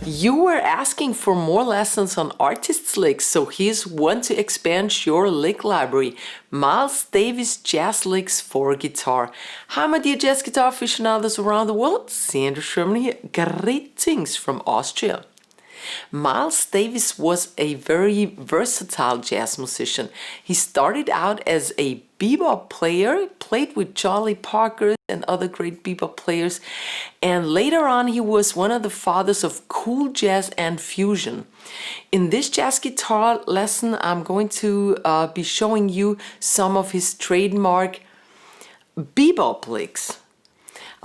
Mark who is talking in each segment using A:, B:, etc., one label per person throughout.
A: You were asking for more lessons on artists' licks, so here's one to expand your lick library. Miles Davis Jazz Licks for Guitar. Hi my dear jazz guitar aficionados around the world, Sandra Sherman here. Greetings from Austria. Miles Davis was a very versatile jazz musician. He started out as a bebop player, played with Charlie Parker and other great bebop players, and later on he was one of the fathers of cool jazz and fusion. In this jazz guitar lesson I'm going to be showing you some of his trademark bebop licks.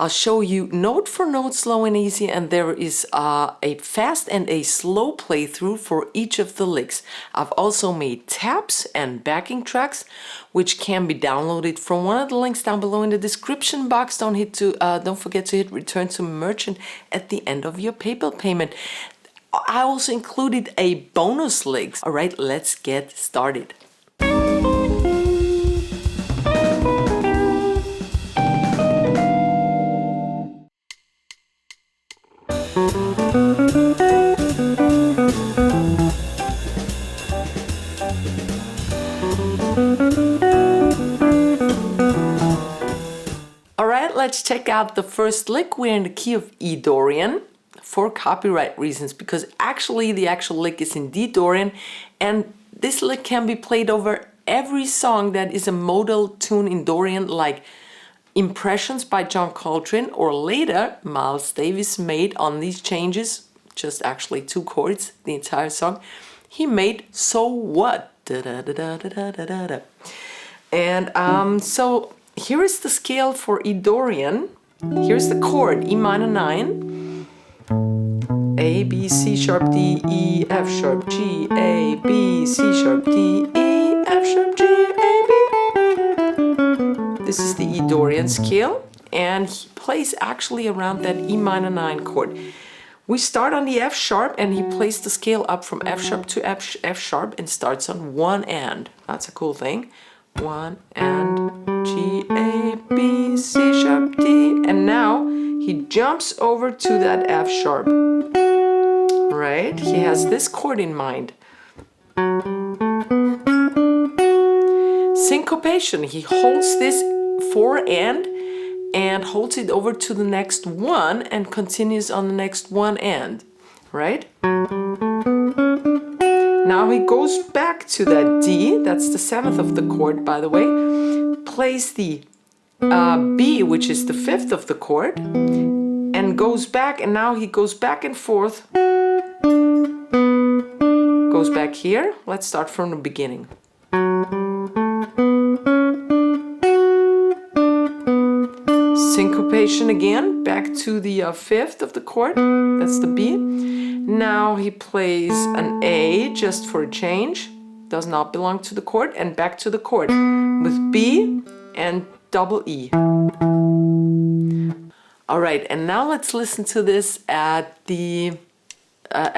A: I'll show you note for note, slow and easy, and there is a fast and a slow playthrough for each of the licks. I've also made tabs and backing tracks, which can be downloaded from one of the links down below in the description box. Don't forget to hit return to merchant at the end of your PayPal payment. I also included a bonus licks. All right, let's get started. Alright, let's check out the first lick. We're in the key of E Dorian for copyright reasons, because actually the actual lick is in D Dorian, and this lick can be played over every song that is a modal tune in Dorian, like Impressions by John Coltrane, or later Miles Davis made on these changes, just actually 2 chords, the entire song. He made So What? Da, da, da, da, da, da, da, da. And so here is the scale for E Dorian. Here's the chord, E minor 9, A, B, C sharp, D, E, F sharp, G, A, B, C sharp, D, E, F sharp, G, A, B. This is the E Dorian scale, and he plays actually around that E minor 9 chord. We start on the F sharp, and he plays the scale up from F sharp to F sharp and starts on 1 and. That's a cool thing. 1 and G, A, B, C sharp, D, and now he jumps over to that F sharp. Right? He has this chord in mind. Syncopation. He holds this 4 and holds it over to the next 1 and continues on the next 1 and. Right? Now he goes back to that D, that's the 7th of the chord by the way, plays the B, which is the 5th of the chord, and goes back, and now he goes back and forth, goes back here. Let's start from the beginning. Syncopation again, back to the 5th of the chord, that's the B. Now he plays an A just for a change, does not belong to the chord, and back to the chord with B and double E. All right, and now let's listen to this at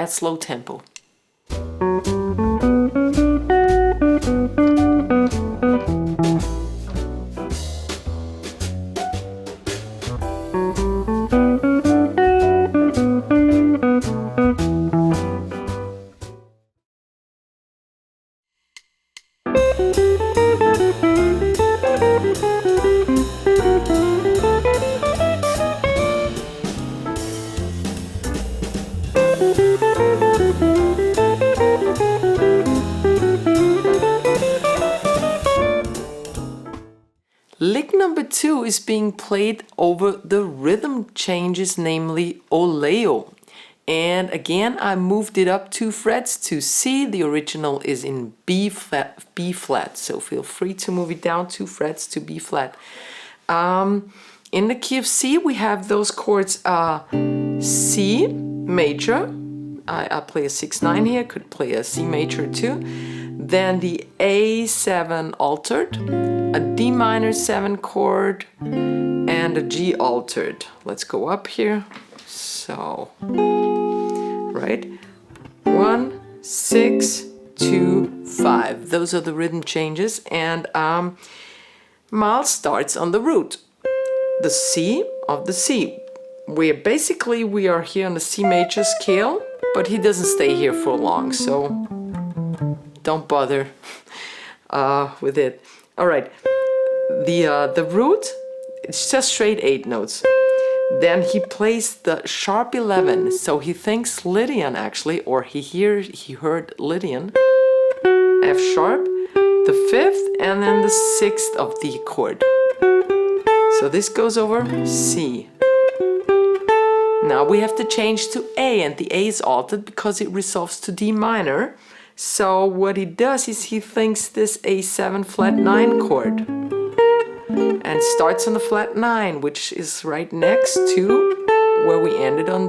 A: slow tempo. Lick number 2 is being played over the rhythm changes, namely Oleo. And again, I moved it up 2 frets to C. The original is in B flat, so feel free to move it down 2 frets to B flat. In the key of C, we have those chords C major. I play a 6/9 here, could play a C major too. Then the A7 altered, a D minor 7 chord, and a G altered. Let's go up here. So, right, 1, 6, 2, 5. Those are the rhythm changes, and Miles starts on the root. the C of the C. We are here on the C major scale, but he doesn't stay here for long, so don't bother with it. All right, the root, it's just straight 8 notes. Then he plays the sharp 11, so he thinks Lydian actually, or he heard Lydian, F sharp, the 5th, and then the 6th of D chord. So this goes over C. Now we have to change to A, and the A is altered because it resolves to D minor. So what he does is he thinks this A7 flat 9 chord and starts on the flat 9, which is right next to where we ended on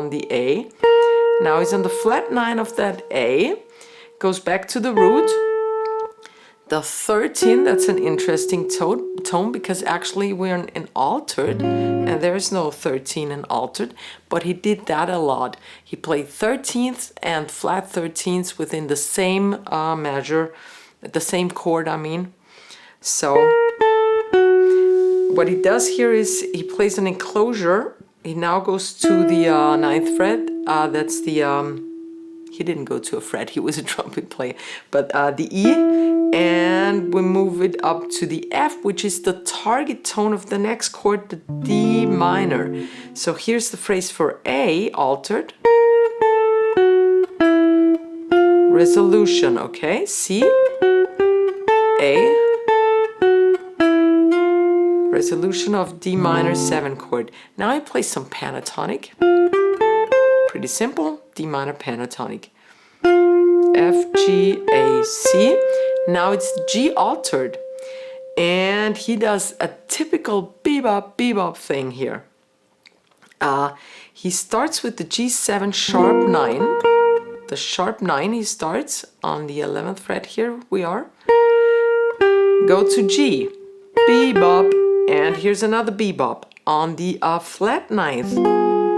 A: the A. Now he's on the flat 9 of that A, goes back to the root. The 13, that's an interesting tone because actually we're in altered, and there's no 13 in altered, but he did that a lot. He played 13th and flat 13ths within the same measure, the same chord, I mean. So what he does here is he plays an enclosure. He now goes to the 9th fret. That's the he didn't go to a fret, he was a trumpet player, but the E, and we move it up to the F, which is the target tone of the next chord, the D minor. So here's the phrase for A, altered, resolution, okay, C, A, resolution of D minor 7 chord. Now I play some pentatonic. Pretty simple, D minor pentatonic. F, G, A, C. Now it's G altered. And he does a typical bebop thing here. He starts with the G7 sharp 9. The sharp 9 he starts on the 11th fret, here we are. Go to G, bebop, and here's another bebop on the flat 9th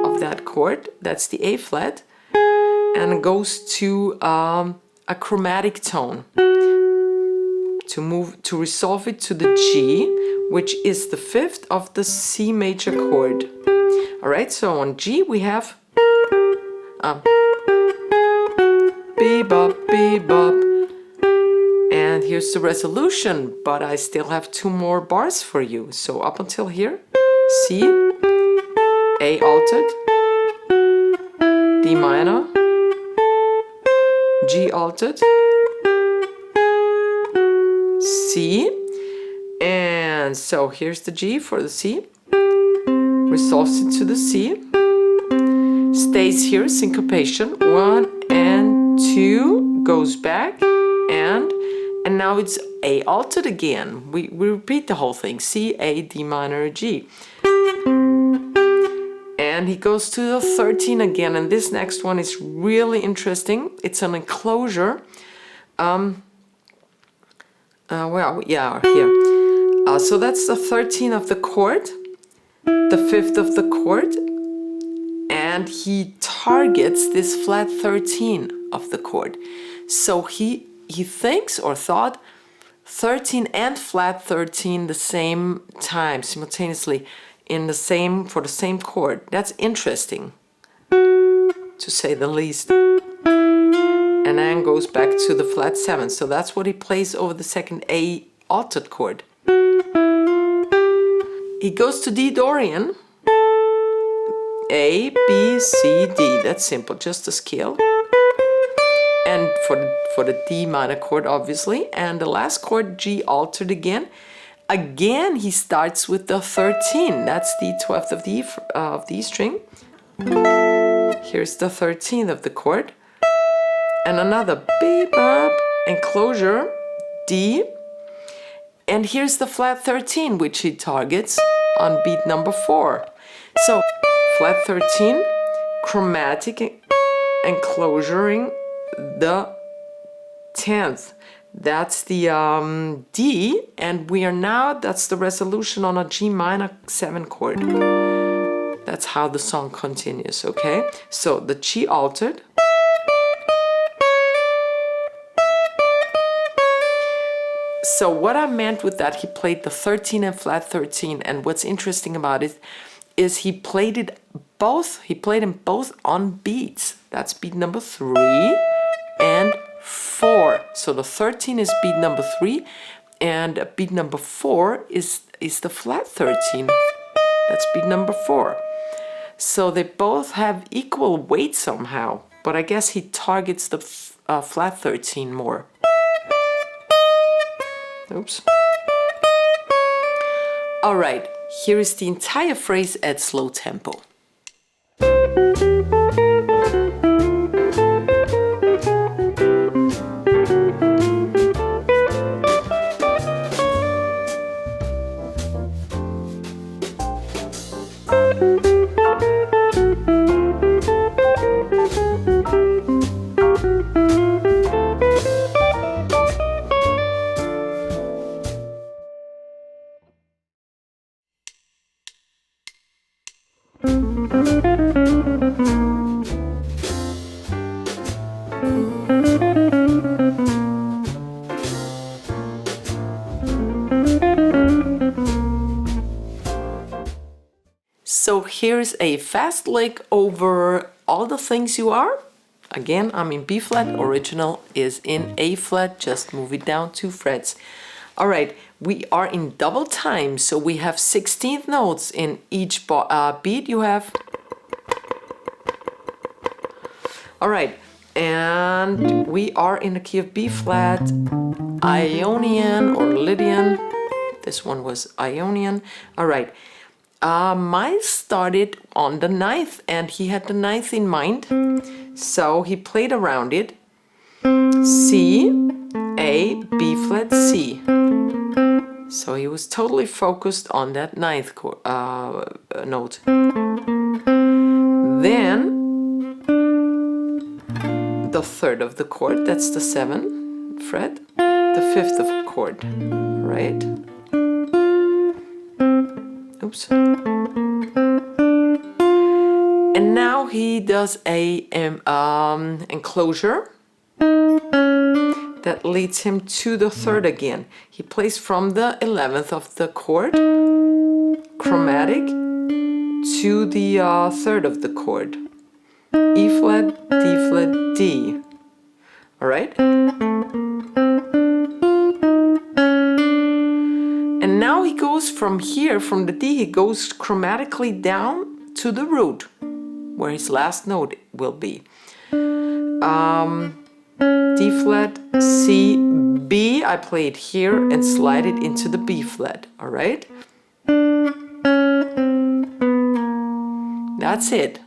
A: of that chord, that's the A flat, and it goes to a chromatic tone to resolve it to the G, which is the 5th of the C major chord. All right, so on G we have bebop, bebop, and here's the resolution, but I still have 2 more bars for you. So up until here, C, A altered, D minor, G altered, C, and so here's the G for the C, resolves it to the C, stays here, syncopation, 1 and 2, goes back, and now it's A altered again. We repeat the whole thing, C, A, D minor, G. And he goes to the 13 again, and this next one is really interesting. It's an enclosure. Well, yeah, here. So that's the 13 of the chord, the 5th of the chord, and he targets this flat 13 of the chord. So he thinks or thought 13 and flat 13 the same time, simultaneously, for the same chord. That's interesting, to say the least. And then goes back to the flat 7. So that's what he plays over the second A altered chord. He goes to D Dorian. A, B, C, D. That's simple, just a scale. And for the D minor chord, obviously. And the last chord, G altered again. Again, he starts with the 13. That's the 12th of the E string. Here's the 13th of the chord. And another bebop, enclosure, D. And here's the flat 13, which he targets on beat number 4. So, flat 13, chromatic, enclosuring the 10th. That's the D, and we are now, that's the resolution on a G minor 7 chord. That's how the song continues, okay? So the G altered, So what I meant with that, he played the 13 and flat 13, and what's interesting about it is he played it both. He played them both on beats. That's beat number 3 and 4. So the 13 is beat number 3, and beat number 4 is the flat 13. That's beat number 4. So they both have equal weight somehow, but I guess he targets the flat 13 more. Oops. All right, here is the entire phrase at slow tempo. So here's a fast lick over All the Things You Are. Again, I'm in B flat, original is in A flat, just move it down 2 frets. All right, we are in double time, so we have 16th notes in each beat. You have. All right, and we are in the key of B flat, Ionian or Lydian. This one was Ionian. All right. Mine started on the 9th, and he had the 9th in mind, so he played around it. C, A, B flat, C. So he was totally focused on that 9th note. Then the 3rd of the chord, that's the 7th fret, the 5th of chord, right? Oops. And now he does a enclosure that leads him to the 3rd again. He plays from the 11th of the chord, chromatic, to the 3rd of the chord, E flat, D flat, D. All right? And now he goes from here, from the D, he goes chromatically down to the root, where his last note will be. D flat, C, B, I play it here and slide it into the B flat, all right? That's it.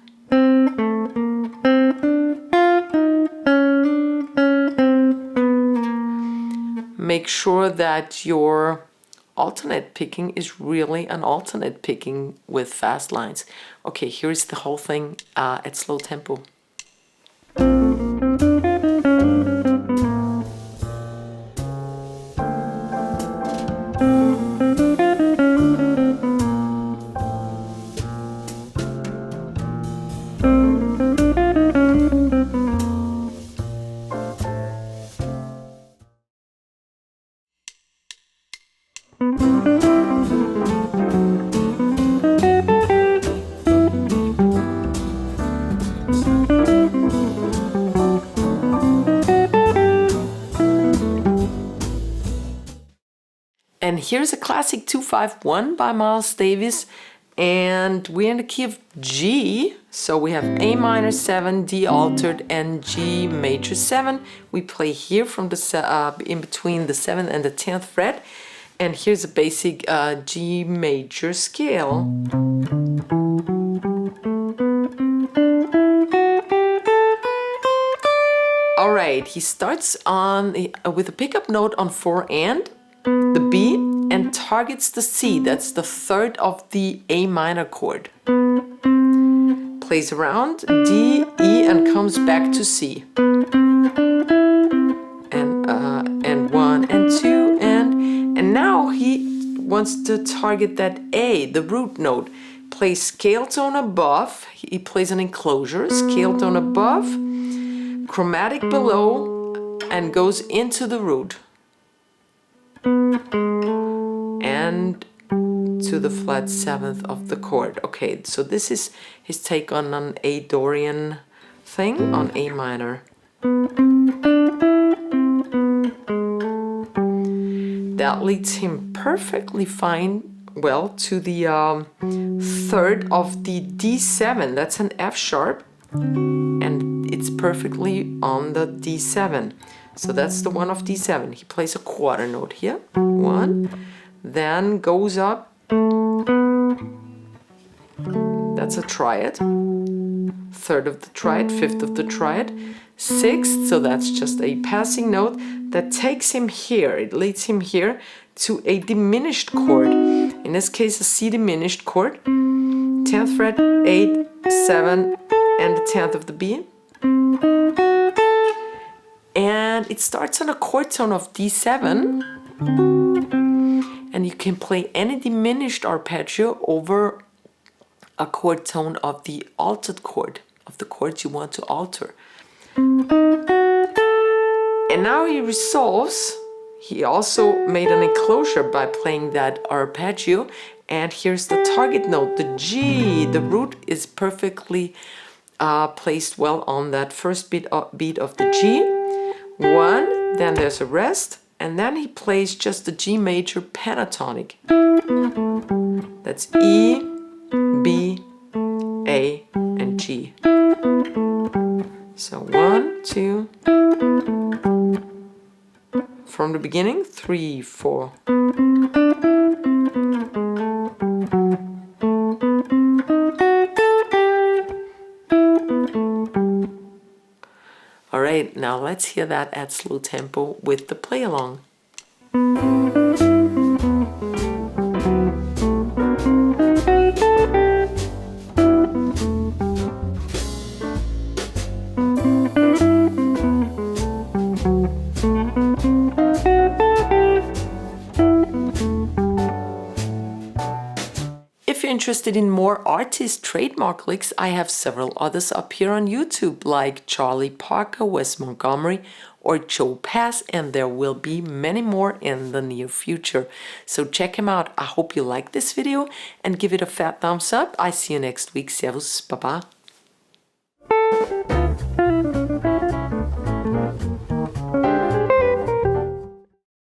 A: Make sure that your alternate picking is really an alternate picking with fast lines. Okay, here's the whole thing at slow tempo. And here's a classic 251 by Miles Davis, and we're in the key of G, so we have A minor 7, D altered, and G major 7. We play here from the in between the 7th and the 10th fret, and here's a basic G major scale. All right, he starts on with a pickup note on 4 and the B, and targets the C, that's the 3rd of the A minor chord. Plays around D, E, and comes back to C. And 1 and 2, and now he wants to target that A, the root note. Plays scale tone above, he plays an enclosure, scale tone above, chromatic below, and goes into the root. and to the flat 7th of the chord. Okay, so this is his take on an A Dorian thing on A minor. That leads him perfectly fine, well, to the 3rd of the D7. That's an F sharp, and it's perfectly on the D7. So that's the 1 of D7. He plays a quarter note here, 1, then goes up. That's a triad, 3rd of the triad, 5th of the triad, 6th, so that's just a passing note that takes him here. It leads him here to a diminished chord, in this case a C diminished chord, 10th fret, 8, 7, and the 10th of the B. And it starts on a chord tone of D7, and you can play any diminished arpeggio over a chord tone of the altered chord, of the chords you want to alter. And now he resolves. He also made an enclosure by playing that arpeggio, and here's the target note, the G. The root is perfectly placed well on that first beat of the G. 1, then there's a rest, and then he plays just the G major pentatonic. That's E, B, A, and G. So 1, 2, from the beginning, 3, 4. All right, now let's hear that at slow tempo with the play along. If you're interested in more artist trademark licks, I have several others up here on YouTube, like Charlie Parker, Wes Montgomery, or Joe Pass, and there will be many more in the near future. So check him out. I hope you like this video and give it a fat thumbs up. I see you next week. Servus, baba.